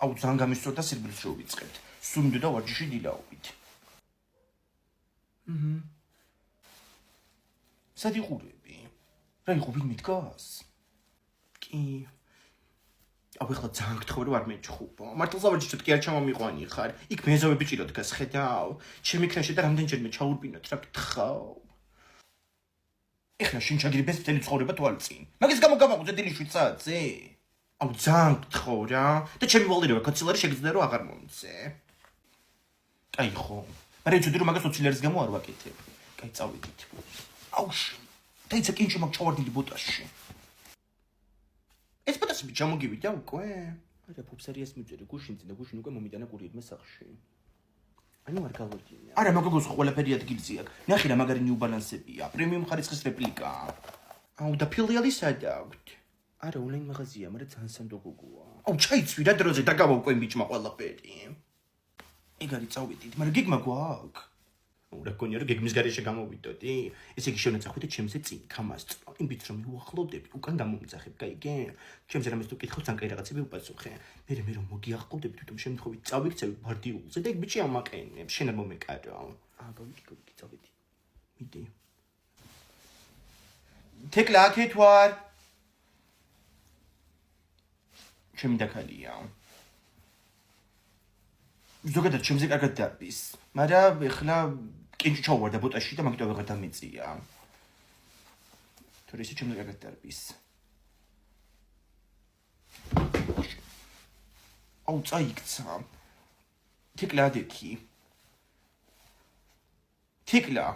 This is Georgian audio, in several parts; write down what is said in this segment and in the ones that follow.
აუ ძალიან გამისწორდა სირბილს შევიწყებთ. სულ მინდოდა ვარჯიში დილაობით. სად იყურები? რა იყო ვინმე დგას? კი. აუ ეხლა ძალიან გთხოვ რომ არ მეჭხუბო. მართლსავარჯიშოდ კი არ ჩამომიყვანი ხარ. იქ მეზობები ჭირო დგას ხედავ. ჩემი ქრაში და რამდენჯერმე ჩაურბინოთ რა გთხოვ. ეხლა შენ ჩაგირიბეს მთელი ცხოვრება თვალწინ. მაგის გამო გამაყუწე დილის 7 საათზე? აუ ძალიან გთხოვ რა. და ჩემი ვალდირება კაცილარი შეგიძლია რომ აღარ მომწე. კაი ხო. მაგრამ იცოდი რომ მაგას 20 ლერის გამო არ ვაკეთებ. კაი წავიდით. აუ დაიცა კინჩი მაგ ჩავარდილი ბოტაში. ეს ბოტაში ჩამოგივიდა უკვე? არა ფუფსერიას მიწერე გუშინზე და გუშინ უკვე მომიტანა კურიერმა სახში. ანუ არ გავოდინე. არა მაგოგოს ყველაფერი ადგილზე აქვს. ნახე რა მაგარი ნიუ ბალანსებია. პრემიუმ ხარისხის რეპლიკაა. აუ და ფილიალი სად აქვთ? არა ონლაინ მაღაზია, მაგრამ ძალიან სანდო გოგოა. აუ ჩაიცვი რა დროზე დაგავა უკვე ბიჭმა ყველაფერი. ეგ არის წავიდით, მაგრამ გეგმა გვაქვს. რა გქონია რომ გეგმის გარეშე გამოვიდოდი? ესე იგი შევნაწახვიდე ჩემზე წინ გამასწრო. იმ ბიჭს რომ უახლოვდები, უკან დამომძახებ, გაიგე? ჩემზე რამეს თუ კითხავ, ძალიან კაი რაღაცები უპასუხე. მე რომ მოგიახყოვდები, თვითონ შემთხვევით წავიქცევი ბარდიულზე და ეგ ბიჭი ამაყენებს, შენ არ მომეკარო. გავიკი, წავიდი. მიდი. თეკლა აქეთ ვარ. ჩემი დაქალია. ზოგადად ჩემზე კარგად დარბის, მაგრამ ეხლა კინჭი ჩავარდა ბოტაში და მაგიტო ვეღარ დამეწია. თორე ისე ჩემზე კარგად დარბის. აუ წაიქცა. თეკლა ადექი. თეკლა.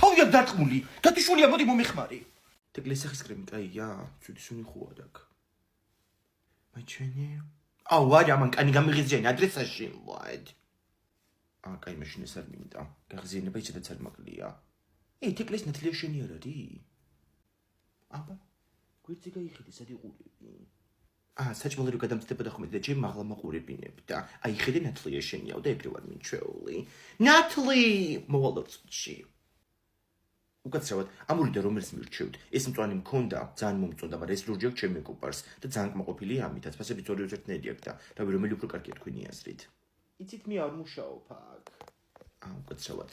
თავია დარტყმული, დათიშულია მოდი მომეხმარი. თეკლა სახის კრემი კაია, ცუდი სუნი ხوار აქვს. მაჩვენე. აუ არა მან კანი გამიღიზიანი ადრესაში ვაიდ. კაი მაშინ ეს არ მინდა. გაღზიანება ისედაც არ მაკლია. თეკლის ნათლია შენი არ არის? აბა გვერდზე გაიხედე სად იყურები? საჭმელი რო გადამწდებოდა ხომ და ჩემ მაღლა მაყურებინებდა. ხედე ნათლია შენიაო და ეგრე ვარ მიჩვეული. ნათლი მოვალოცში. უკაცრავად ამურიდა რომელს მირჩევთ. ეს მწვანე მქონდა, ძალიან მომწონდა, მაგრამ ეს ლურჯი აქვს ჩემ მეგობარს და ძალიან კმაყოფილია ამითაც. ფასები ძორი ერთნაირი აქვს და რავი რომელი უფრო კარგია თქვენი აზრით. იცით მე არ მუშაობ აქ. უკაცრავად.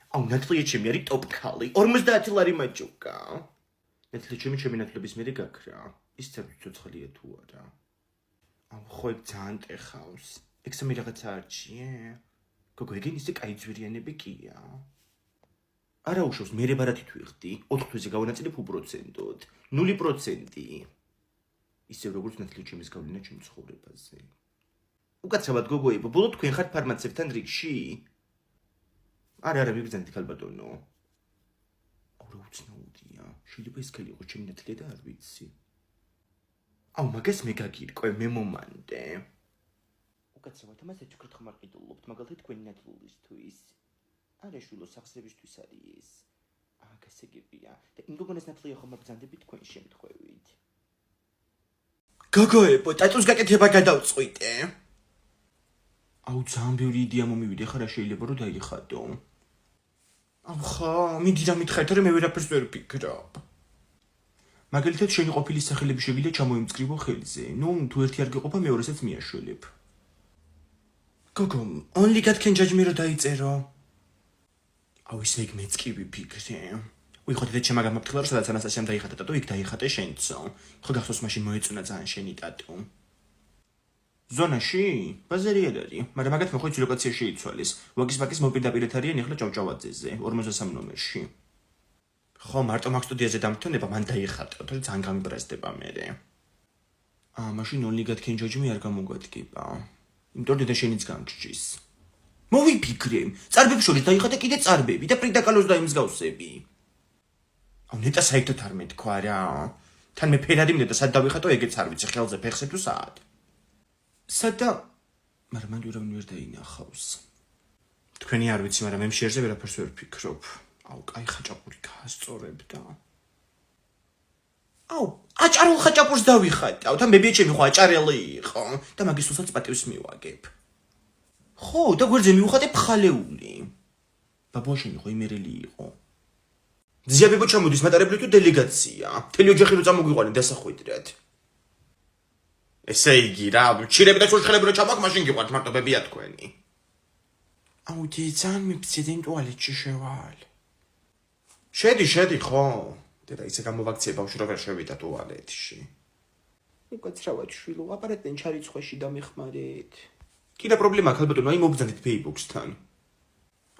აუ ნათლია ჩემი არის ტოპ ქალი. 50 ლარი მაჯოკა. ნათლია ჩემი ნათლების მერე გაქრა. ის ცოცხალია თუ არა. აუ ხო ეგ ძალიან ტეხავს. ეგ სამი რაღაცა არჩიე. გოგო ეგენ ისე კაი ძვირიანები კია. არა უშავს მერე ბარათით ვიხდი. 4 თვეზე გავანაწილებ უპროცენტოდ. 0%. ისევ როგორც ნათლია ჩემის გავლენა ჩემ ცხოვრებაზე. უკაცრავად გოგოებო, ბოლო თქვენ ხართ ფარმაცევთან რიგში? არა მიგზავნით ქალბატონო. აუ რა უცნაურია. შეიძლება ეს ქალი იყოს ჩემი ნათლია და არ ვიცი. აუ მაგას მე გაგირკვე მე მომანდე. უკაცრავად ამას ეჩქრით ხმარ ყიდულობთ, მაგალითად თქვენი ნათლულისთვის. არა შვილო სახსრებისთვის არის. გასაგებია. და იმ გოგონას ნათლია ხომ ბრძანდებით თქვენ შემთხვევით. გოგოებო, ტატუს გაკეთება გადავწყვიტე. აუ ძალიან ბევრი იდეა მომივიდა, ხა რა შეიძლება რომ დაიხადო. აუ ხა, მიდი რა მითხარით, რომ მე ვერაფერს ვერ ვფიქრობ. მაგალითად შენი ყოფილი სახელები შეგიძლია ჩამოიმწყრივო ხელზე. თუ ერთი არ გეყოფა, მეორესაც მიაშველებ. გოგო, only God can judge me რო დაიწერო. აუ ისე იქ მეც კი ვიფიქრე. ვიხოთ და ჩემაგან მაფრთხილა რომ სადაც ანასტასიამ დაიხატა ტატუ, იქ დაიხატე შენცო. ხო გახსოვს მაშინ მოეწონა ძალიან შენი ტატუ. ზონაში? ბაზარი არ არის, მაგრამ მაგათ მე ხო იცი ლოკაცია შეიცვალეს. ვაგის მოპირდაპირეთ არიან ეხლა ჭავჭავაძეზე, 53 ნომერში. ხო, მარტო მაგ სტუდიაზე დამთონება მან დაიხატა, თორე ძალიან გამიბრაზდება მერე. მაშინ only God can judge me არ გამოგვადგება. იმიტომ რომ შენიც გამგჭის. მოვიფიქრე, წარბებს შორის დაიხატე კიდე წარბები და პრიდა კალოს დაიმსგავსები. აუ ნეტა საერთოდ არ მეთქვა რა. თან მე ფერადი მინდა და სად დავიხატო ეგეც არ ვიცი, ხელზე ფეხზე თუ სად. სადა მაგრამ მან ვერავინ ვერ დაინახავს. თქვენი არ ვიცი, მაგრამ მე მშერზე ვერაფერს ვერ ვფიქრობ. აუ კაი ხაჭაპური გაასწორებ და აუ აჭარულ ხაჭაპურს დავიხატავ და მებიეჩემი ხო აჭარელი იყო და მაგის უსაც პატივს მივაგებ. ხო და გვერდზე მივხატე ფხალეული. ბაბუაშენი ხო იმერელი იყო. ძიებებო ჩამოდის მატარებლით თუ დელეგაცია. მთელი ოჯახი რო წამოგვიყვანენ დასახვედრად. ესე იგი რა, ჩირები და ჩურჩხელები რო ჩამოაქვს, მაშინ გიყვართ მარტობებია თქვენი. აუ ძან მიფცედენ ტუალეტში შევალ. შედი ხო? დედა ისე გამოვაქციე ბავშვი რო ვერ შევიდა ტუალეტში. უკაცრავად შვილო, აპარატენ ჩარიცხვეში დამეხმარეთ. კიდე პრობლემა აქვს ალბათ, აი მობრძანდით Paybox-თან.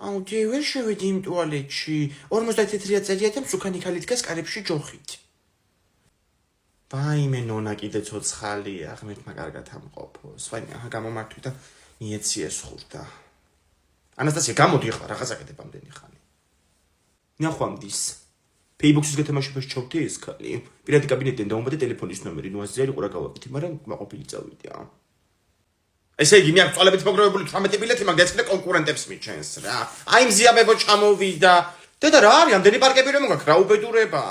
აუ ჯე ვერ შევედი იმ ტუალეტში. 54 წელია და მსუქანი ქალი დგას კარებში ჯოხით. ვაიმე ნონა კიდე ცოცხალია, ღმერთმა კარგად ამყოფოს. ვაიმე, აჰა გამომართვი და მიეციეს ხურდა. ანასტასია, გამოდი ახლა, რაღაცა გეტებ ამდენი ხანი. ნახვამდის. Paybox-ის გათამაშებას ჩავდი ეს ქალი. პირადი კაბინეტიდან დაუმბადე ტელეფონის ნომერი, ნუ ასე ყურა გავაკეთე, მაგრამ მაყოფილი წავიდა. ესე იგი, მე აქ წვალებით მოგროვებული 18 ბილეთი მაგ დაცკდა კონკურენტებს მიჩენს რა. აი მზიაბებო ჩამოვიდა. დედა რა არის, ამდენი პარკები რომ გაქვს, რა უბედურება.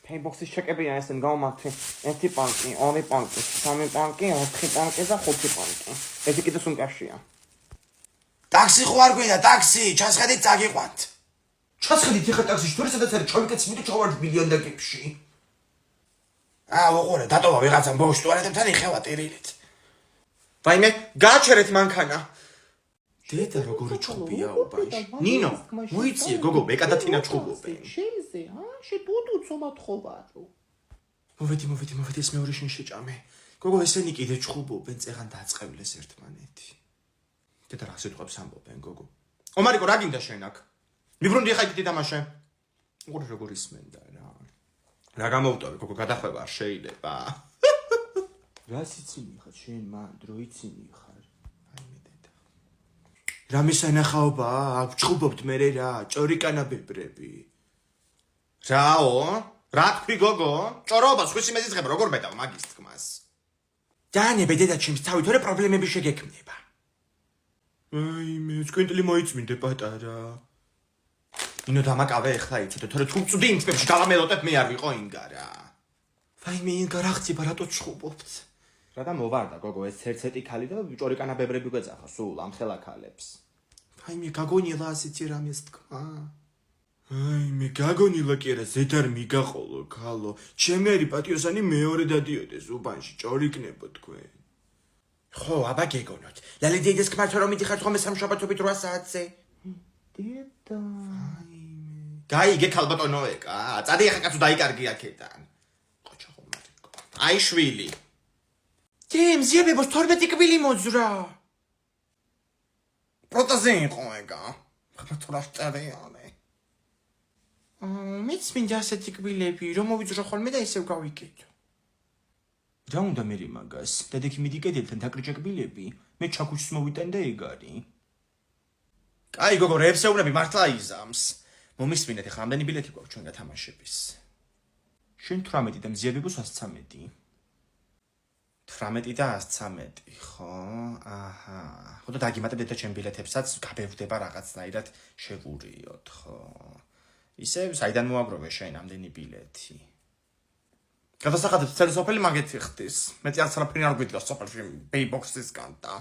Paybox-ის ჩეკებია ესენ გავმართვი. 1 პანკი, 2 პანკი, 3 პანკი, 4 პანკი და 5 პანკი. ესე კიდე სუნკაშია. ტაქსი ხო არ გვინდა, ტაქსი, ჩასხედით წაგიყვანთ. ჩასხედით ეხა ტაქსიში, თუ სადაც არის ჩავიკეთე მიდე ჩავარდ მილიონდაკებში. ოღონდ დატოვა ვიღაცამ ბავშვს ტუალეტებთან იხევა ტირილით. ვაიმე, გააჩერეთ მანქანა. დედა როგორი ჩხუბია უბანში. ნინო, მოიწიე გოგო, მეკა და თინა ჩხუბობენ. შენზე, შედუდუ ცომათხოვარო. მოვედი, ეს მეორე შენ შეჭამე. გოგო, ესენი კიდე ჩხუბობენ, წეღან დაწყევლეს ერთმანეთი. დედა რა სიტყვებს ამბობენ, გოგო. ომარიკო, რა გინდა შენ აქ? მიბრუნდი ხა იქ თამაშე. უყურე როგორ ისმენდა რა. რა გამოვტოვე, გოგო, გადახვევა არ შეიძლება. რა სიცინი ხარ შენ მან დრო იცინი ხარ. აიმე დედა. რა მისანახაობა აქ ჩხუბობთ მე რა, ჭორიკანაბებრები. რაო? რა თქვი გოგო? ჭორობა სხვისი მეზიცხება როგორ მეტავ მაგის თქმას. დანებე დედა ჩემს თავი თორე პრობლემები შეგექმნება. აიმე, სკინტლი მოიწმინდე პატარა. ინო დამაკავე ახლა იცოდე, თორე თუ წვდი იმ წებში გავამელოდებ მე არ ვიყო ინგა რა. ვაიმე ინგა რა ხდება რატო ჩხუბობთ? რა და მოვარდა გოგო ეს ცერცეტი ქალი და ჭორიკანაბებრები გვეძახა სულ ამ ხელა ქალებს. ვაიმე გაგონილა ასეთი რამეს თქვა. აიმე გაგონილა კი არა ზედარ მიგაყოლო ქალო. ჩემი არი პატიოსანი მეორე დადიოდეს უბანში ჭორიკნებო თქვენ. ხო, აბა გეგონოთ. ლალი დეიდეს ქმართ რომ მიდიხარ ხომ სამშაბათობით 8 საათზე. დედა. გაიგე ქალბატონო ეკა, წადი ახლა კაცო დაიკარგი აქედან. ყოჩა ხომარიკო. აი შვილი. დემ ზიებებოს 12 კვილი მოძრა. პროტაზე იყო ეკა. ხათურა შწერეანე. მეც მინდა ასეთი კვილები, რომ მოვიძრო ხოლმე და ისევ გავიკეთო. რა უნდა მე მაგას? დადექი მიდი კედელთან დაკრიჭე კვილები, მე ჩაქუჩს მოვიტან და ეგ არის. კაი გოგო, რეფსეულები მართლა იზამს. მომისმინეთ ახლა ამდენი ბილეთი გვაქვს ჩვენ გათამაშების. შენ 18 და მზიებებოს 113. 18 და 113, ხო? აჰა. ხო და დაგიმატებდეთ და ჩემ ბილეთებსაც გაბევდება რაღაცნაირად შევურიოთ, ხო? ისე საიდან მოაგროვე შენ ამდენი ბილეთი? გადასახადებს წელი სოფელი მაგეთი ხდის. მეც არც არაფერი არ გვიდგას სოფელში Paybox-ისგან და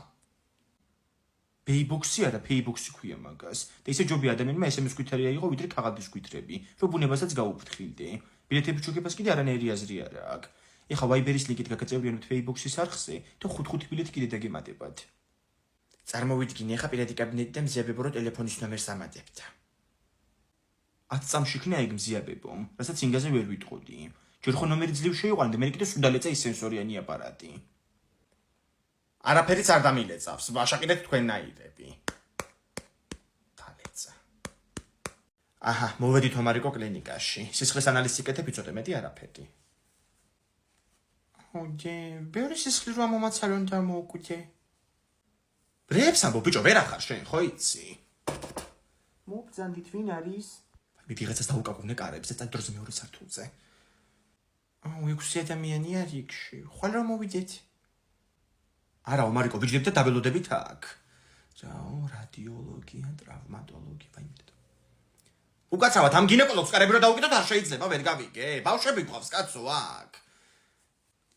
Paybox-ი არა, Paybox-ი ქვია მაგას. და ისე ჯობი ადამიანმა SMS კვითარია იყო, ვიდრე ქაღალდის კვითრები, რომ ბუნებასაც გაუფრთხილდე. ბილეთების ჩუქებას კიდე არანაირი აზრი არა აქვს. ეხა Viber-ის ლინკით გაგაწევრიანებთ Paybox-ის არხზე და 5 ბილეთი კიდე დაგემატებათ. წარმოვიდგინე, ეხა პირადი კაბინეტიდან მზიაბებო რო ტელეფონის ნომერს ამატებდა. 10 წამში იქნა ეგ მზიაბებო, რასაც ინგაზე ვერ ვიტყოდი. ჯერ ხო ნომერი ძლივ შეიყვანე და მე კიდე სუდალეცა ის სენსორიანი აპარატი. არაფერიც არ დამილეწავს, ვაშაკიდეთ თქვენნაირები. დალეცა. აჰა, მოვედით ომარიკო კლინიკაში. სისხლის ანალიზი კეთებ, იცოდე მეტი არაფერი. ოჯე, ბევრი სისხლი რომ მომაცალონ და მოუკვდე. რებს ამბობ, ბიჭო, ვერ ახარ შენ, ხო იცი? მობძანდით ვინ არის? მიდი რაღაცას დაუკაკუნე კარებს და წადი დროზე მეორე სართულზე. 6 ადამიანი არის იქში. ხვალ რომ მოვიდეთ? არა, ომარიკო, ვიჯდებით და დაბელოდებით აქ. რაო, რადიოლოგია, ტრავმატოლოგია, ვაიმე. უკაცრავად ამ გინეკოლოგს კარები რომ დაუკიდოთ არ შეიძლება, ვერ გავიგე. ბავშვები გვყავს კაცო აქ.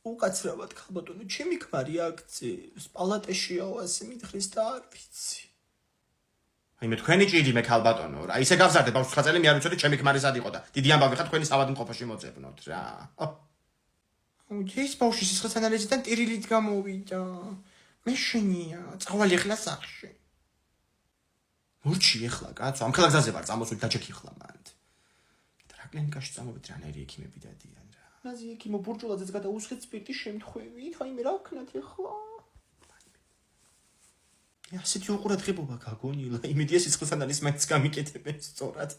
უკაცრავად ქალბატონო, ჩემი ქმარი აქ წირს, პალატაშიაო ასე მითხრის და არ ვიცი. აი მე თქვენი ჭირი მე ქალბატონო რა ისე გავზარდე ბავშვს ხაწელი მე არ ვიცოდი ჩემი ქმარისად იყო და დიდი ამბავი ხარ თქვენი ავადმყოფოში მოძებნოთ რა ეს ბავშვი სისხლის ანალიზიდან ტირილით გამოვიდა მე შენია წავალი ახლა სახში მურჩი ახლა კაცო ამ ხელა გზაზე ვარ წამოსული დაჭექი ახლა მანდ რა კლინიკაში წამოვიდე რანაირი ექიმები დადიან რა ნაზი ექიმო ბურჭულაძეც გადაუსხეთ სპირტის შემთხვევით აი მე რა ვქნათ ახლა ასეთი უყურადღებობა გაგონილა იმედია სისხლის ანალიზს მაინც გამიკეთებენ სწორად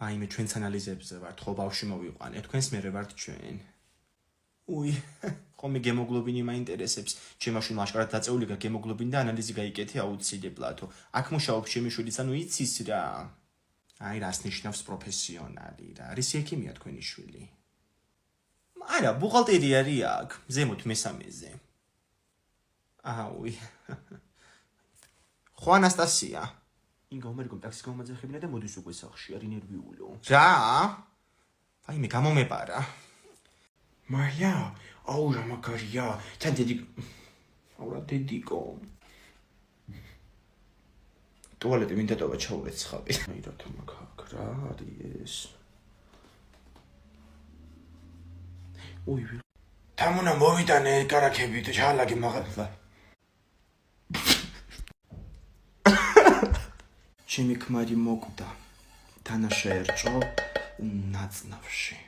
აი მე ჩვენს ანალიზებზე ვართ ხო ბავშვი მოვიყვანე თქვენს მერე ვართ ჩვენ უი ხომი გემოგლობინი მაინტერესებს ჩემში ლაშკარად დაწეული გა გემოგლობინი და ანალიზი გაიკეთე აუცილებლად აქ მუშაობს ჩემი შვილიც ანუ იცის რა აი რას ნიშნავს პროფესიონალი რა არის ექიმია თქვენი შვილი არა ბუღალტერი აქ ზემოთ მესამეზე აუი ხო ანასტასია ინგა უმერიკომ ტაქსის გამომაძახებინა და მოდის უკვე სახლში არი ნერვიულო რა აი მე გამომეპარა მაია აუ რა მაგარია თან დედი აუ რა დედიკო ტუალეტი მინდა დავა ჩაურეცხავი აი რა თქმა რა არის უი თამუნა მოვიტანე კარაქებით ჩალაგე მაგალითად ჩემი ქმარი მოკვდა თანაშაერჭო ნაცნავში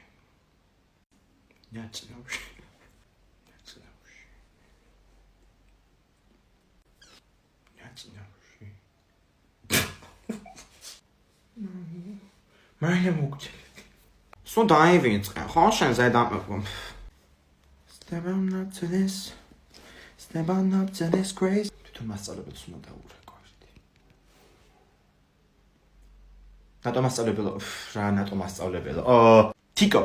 მაინე მოკვდა სულ დაივიწყე ხო შენ ზედამეყო Step on up to this crazy თვითონ მასწავლებელს უნდა დაურეკავდი ნატო მასწავლებელო რა ნატო მასწავლებელო თიკო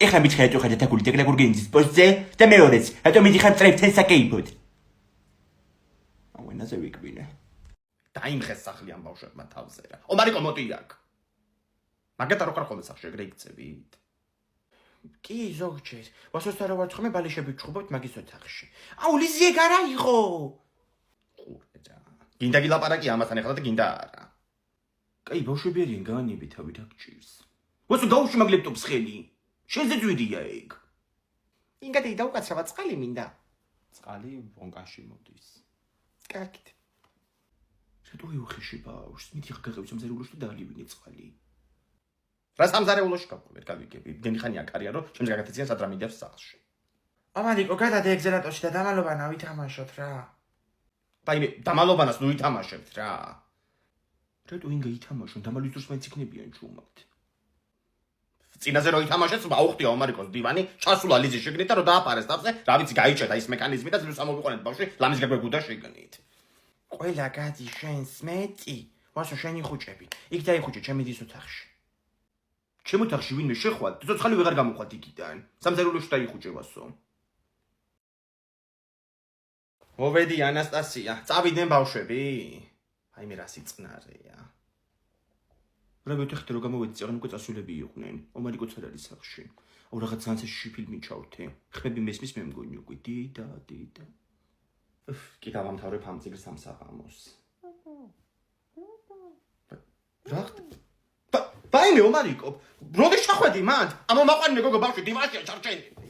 ეხლა მითხეთ უხედა თაკული დეკლაგურგენძის პოსტზე და მეორეც რატომ მიდიხარ წრებთან საკეიფოდ აუენაზე ვიკვინე დაიმხეს სახლი ამ ბავშვებმა თავზე რა ომარიკო მოდი აქ მაგათ არ ხარ ხოლმე სახში ეგრე იქცევით კი ზოგჯერ ვასოსთან რა ვარცხმე ბალიშები ჩხუბობთ მაგის ოთახში აუ ლიზი ეგ არა იყო ყურეჯა გინდა გილაპარაკი ამასთან ეხლა და გინდა არა კაი ბავშვები არიან განები თავით აქ ჭირს ვასო გაუშვი მაგ ლეპტოპს ხელი შენზე ძვირია ეგ ინგა და უკაცრავად წყალი მინდა წყალი ბონკაში მოდის კარგით რატო უხეში ბავშვს მიდი ხა გაღებიც ამზარეულოში და დალივინე წყალი რა სამზარეულოში გავყო ვერ გავიგები გენი ხანი აქ არიან რომ ჩემს გაგათეციან სად რა მიდევს სახლში ამანიკო გადადე ეგზელატოში და დამალობანა ვითამაშოთ რა დაი მე დამალობანას ნუ ვითამაშებთ რა რატო ინგა ითამაშონ დამალვის დროს მაინც იქნებიან ჩუმად წინაზე რო ითამაშეთ აუხტია ომარიკოს დივანი ჩასულა ლიზის შეგნით და რო დააპარეს თავზე რა ვიცი გაიჭედა ის მექანიზმი და ზრუს ამოვიყვანეთ ბავშვი ლამის გაგვეგუდა შეგნით ყველა გადი შენს მეტი ვასო შენი ხუჭები იქ დაიხუჭე ჩემი დის ოთახში ჩემ ოთახში ვინმე შეხვალ ცოცხალი ვეღარ გამოყვათ იქიდან სამზარეულოში დაიხუჭე ვასო მოვედი ანასტასია წავიდნენ ბავშვები აი მე რა სიწყნარეა რა ვეთახეთ რომ გამოვედი წაღან უკვე წასულები იყვნენ ომარიკოც არ არის სახლში აუ რაღაც განცეში ფილმი ჩავთე ხმები მესმის მე მგონი უკვე დიდა კი დავამთავრებ ამ წიგნს სამსაღამოს რა ბაიმე ომარიკო როდის ჩახვედი მანდ ამ მომაყვანე გოგო ბავშვი დივანშია ჩარჩენი